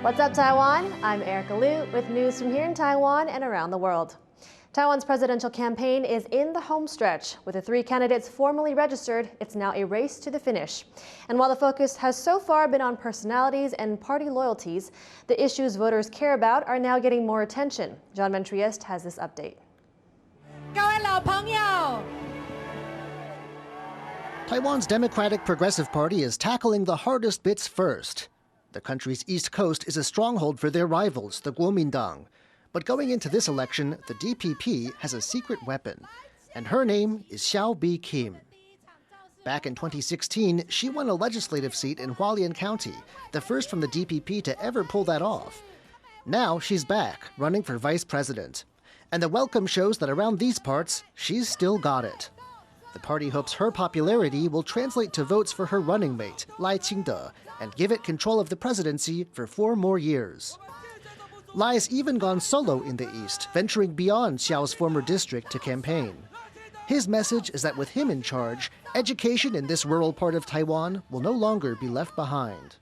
What's up, Taiwan? I'm Erika Liu with news from here in Taiwan and around the world. Taiwan's presidential campaign is in the home stretch. With the 3 candidates formally registered, it's now a race to the finish. And while the focus has so far been on personalities and party loyalties, the issues voters care about are now getting more attention. John Van Trieste has this update. 各位老朋友 Taiwan's Democratic Progressive Party is tackling the hardest bits first. The country's east coast is a stronghold for their rivals, the Kuomintang. But going into this election, the DPP has a secret weapon, and her name is Xiao Bi Kim. Back in 2016, she won a legislative seat in Hualien County, the first from the DPP to ever pull that off. Now she's back, running for vice president. And the welcome shows that around these parts, she's still got it. The party hopes her popularity will translate to votes for her running mate, Lai Ching-te, and give it control of the presidency for 4 more years. Lai's even gone solo in the East, venturing beyond Xiao's former district to campaign. His message is that with him in charge, education in this rural part of Taiwan will no longer be left behind.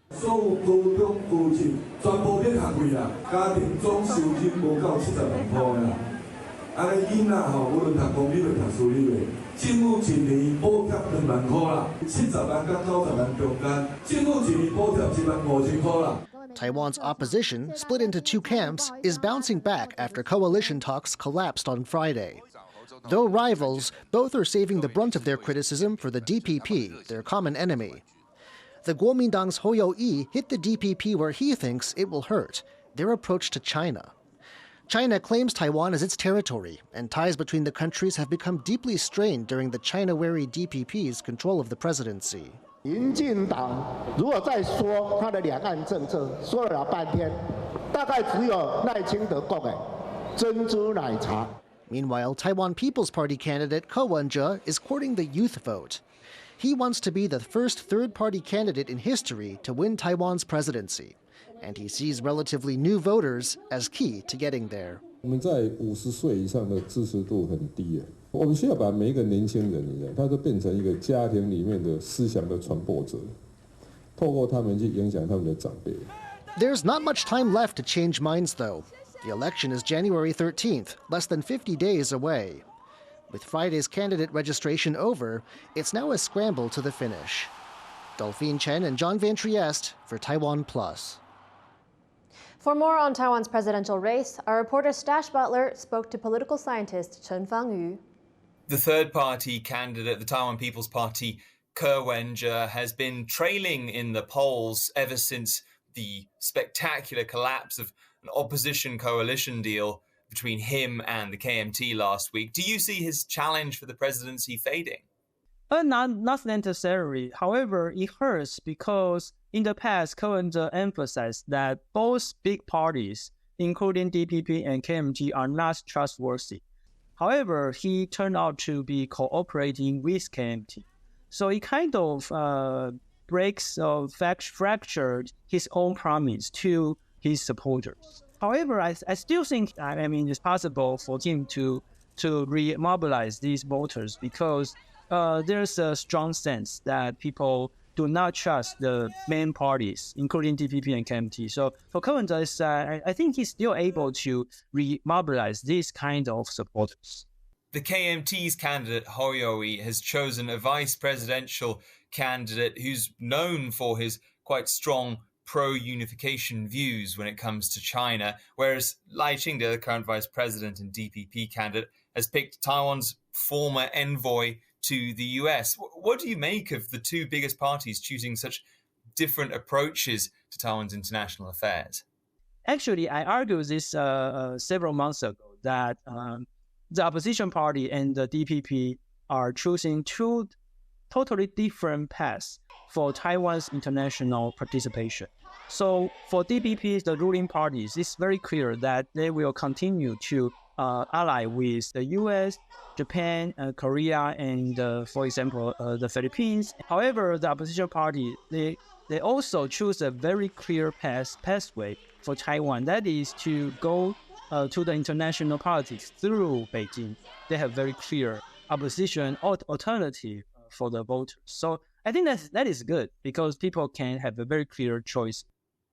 Taiwan's opposition, split into 2 camps, is bouncing back after coalition talks collapsed on Friday. Though rivals, both are saving the brunt of their criticism for the DPP, their common enemy. The Kuomintang's Hou You-yi hit the DPP where he thinks it will hurt, their approach to China. China claims Taiwan as its territory, and ties between the countries have become deeply strained during the China-wary DPP's control of the presidency. Meanwhile, Taiwan People's Party candidate Ko Wen-je is courting the youth vote. He wants to be the first third-party candidate in history to win Taiwan's presidency. And he sees relatively new voters as key to getting there. 我们在50岁以上的支持度很低，我们需要把每一个年轻人，他都变成一个家庭里面的思想的传播者，透过他们去影响他们的长辈。There's not much time left to change minds, though. The election is January 13th, less than 50 days away. With Friday's candidate registration over, it's now a scramble to the finish. Delphine Chen and John Van Trieste for TaiwanPlus. For more on Taiwan's presidential race, our reporter Stash Butler spoke to political scientist Chun Fangu. The third-party candidate, the Taiwan People's Party, Ko Wen-je, has been trailing in the polls ever since the spectacular collapse of an opposition coalition deal between him and the KMT last week. Do you see his challenge for the presidency fading? Not necessarily. However, it hurts because in the past, Ko Wen-je emphasized that both big parties, including DPP and KMT, are not trustworthy. However, he turned out to be cooperating with KMT. So it kind of fractured his own promise to his supporters. However, I still think, it's possible for him to remobilize these voters because there's a strong sense that people do not trust the main parties, including DPP and KMT. So for Ko Wen-je, I think he's still able to remobilize these kind of supporters. The KMT's candidate, Hou You-yi, has chosen a vice presidential candidate who's known for his quite strong pro-unification views when it comes to China, whereas Lai Ching-te, the current vice president and DPP candidate, has picked Taiwan's former envoy to the US. What do you make of the 2 biggest parties choosing such different approaches to Taiwan's international affairs? Actually, I argued this several months ago that the opposition party and the DPP are choosing 2 totally different paths for Taiwan's international participation. So for DPP, the ruling parties, it's very clear that they will continue to ally with the US, Japan, Korea, and, for example, the Philippines. However, the opposition party, they also choose a very clear pathway for Taiwan. That is to go to the international politics through Beijing. They have very clear opposition alternative for the voters. So I think that is good because people can have a very clear choice.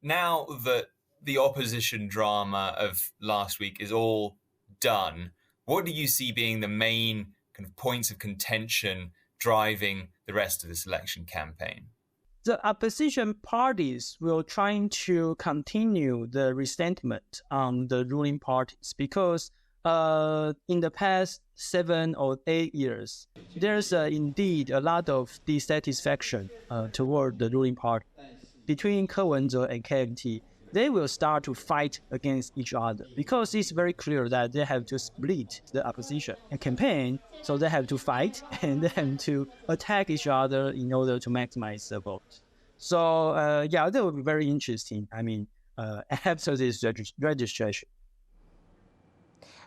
Now that the opposition drama of last week is all done, what do you see being the main kind of points of contention driving the rest of this election campaign? The opposition parties will try to continue the resentment on the ruling parties because in the past 7 or 8 years, there's indeed a lot of dissatisfaction toward the ruling party. Between Ke Wen-je and KMT, they will start to fight against each other because it's very clear that they have to split the opposition and campaign, so they have to fight and they have to attack each other in order to maximize the vote. So yeah, that will be very interesting. I mean, after this registration.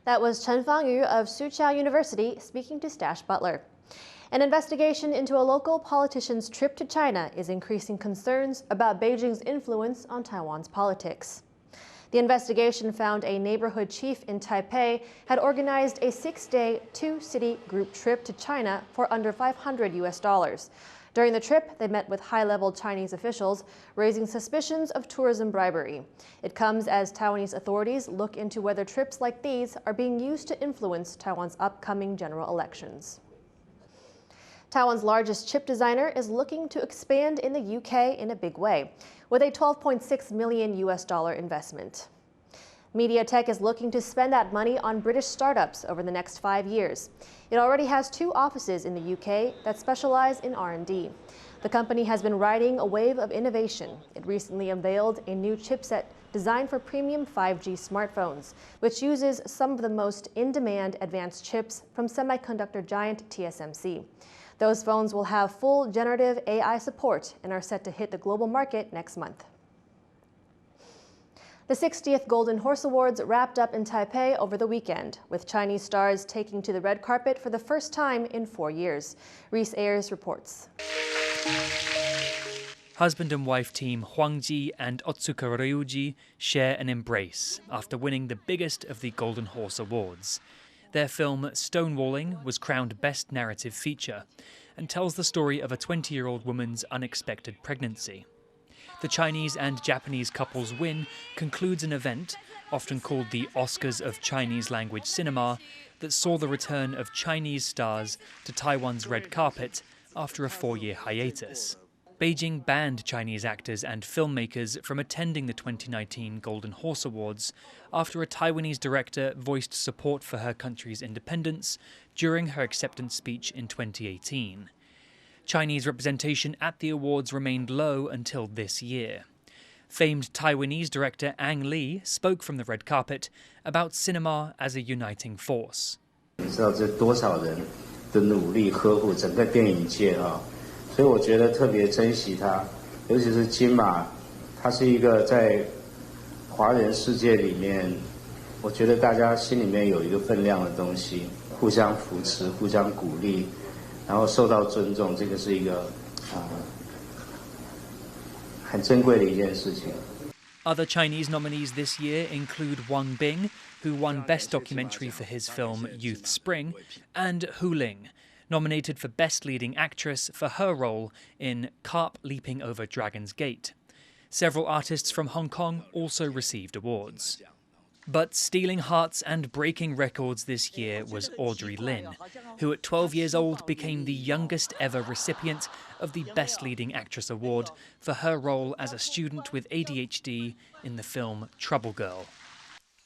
That was Chun Fangu of Soochow University speaking to Stash Butler. An investigation into a local politician's trip to China is increasing concerns about Beijing's influence on Taiwan's politics. The investigation found a neighborhood chief in Taipei had organized a 6-day, 2-city group trip to China for under $500. During the trip, they met with high-level Chinese officials, raising suspicions of tourism bribery. It comes as Taiwanese authorities look into whether trips like these are being used to influence Taiwan's upcoming general elections. Taiwan's largest chip designer is looking to expand in the UK in a big way, with a $12.6 million investment. Mediatek is looking to spend that money on British startups over the next 5 years. It already has 2 offices in the UK that specialize in R&D. The company has been riding a wave of innovation. It recently unveiled a new chipset designed for premium 5G smartphones, which uses some of the most in-demand advanced chips from semiconductor giant TSMC. Those phones will have full generative AI support and are set to hit the global market next month. The 60th Golden Horse Awards wrapped up in Taipei over the weekend, with Chinese stars taking to the red carpet for the first time in 4 years. Reese Ayers reports. Husband and wife team Huang Ji and Otsuka Ryuji share an embrace after winning the biggest of the Golden Horse Awards. Their film Stonewalling was crowned Best Narrative Feature and tells the story of a 20-year-old woman's unexpected pregnancy. The Chinese and Japanese couple's win concludes an event, often called the Oscars of Chinese language cinema, that saw the return of Chinese stars to Taiwan's red carpet after a 4-year hiatus. Beijing banned Chinese actors and filmmakers from attending the 2019 Golden Horse Awards after a Taiwanese director voiced support for her country's independence during her acceptance speech in 2018. Chinese representation at the awards remained low until this year. Famed Taiwanese director Ang Lee spoke from the red carpet about cinema as a uniting force. 你知道这多少人的努力呵护整个电影界啊，所以我觉得特别珍惜它，尤其是金马，它是一个在华人世界里面，我觉得大家心里面有一个分量的东西，互相扶持，互相鼓励。 然后受到尊重，这个是一个很珍贵的一件事情。 Other Chinese nominees this year include Wang Bing, who won Best Documentary for his film Youth Spring, and Hu Ling, nominated for Best Leading Actress for her role in Carp Leaping Over Dragon's Gate. Several artists from Hong Kong also received awards. But stealing hearts and breaking records this year was Audrey Lin, who at 12 years old became the youngest ever recipient of the Best Leading Actress Award for her role as a student with ADHD in the film Trouble Girl.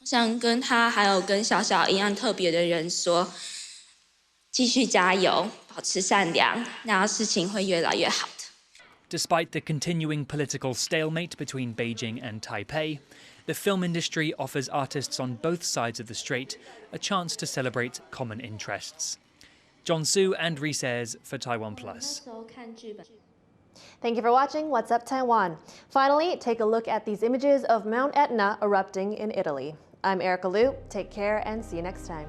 想跟她还有跟小小一样特别的人说，继续加油，保持善良，然后事情会越来越好的。 Despite the continuing political stalemate between Beijing and Taipei, the film industry offers artists on both sides of the strait a chance to celebrate common interests. John Su and Reese Ayers for TaiwanPlus. Thank you for watching What's Up Taiwan. Finally, take a look at these images of Mount Etna erupting in Italy. I'm Erika Liu. Take care and see you next time.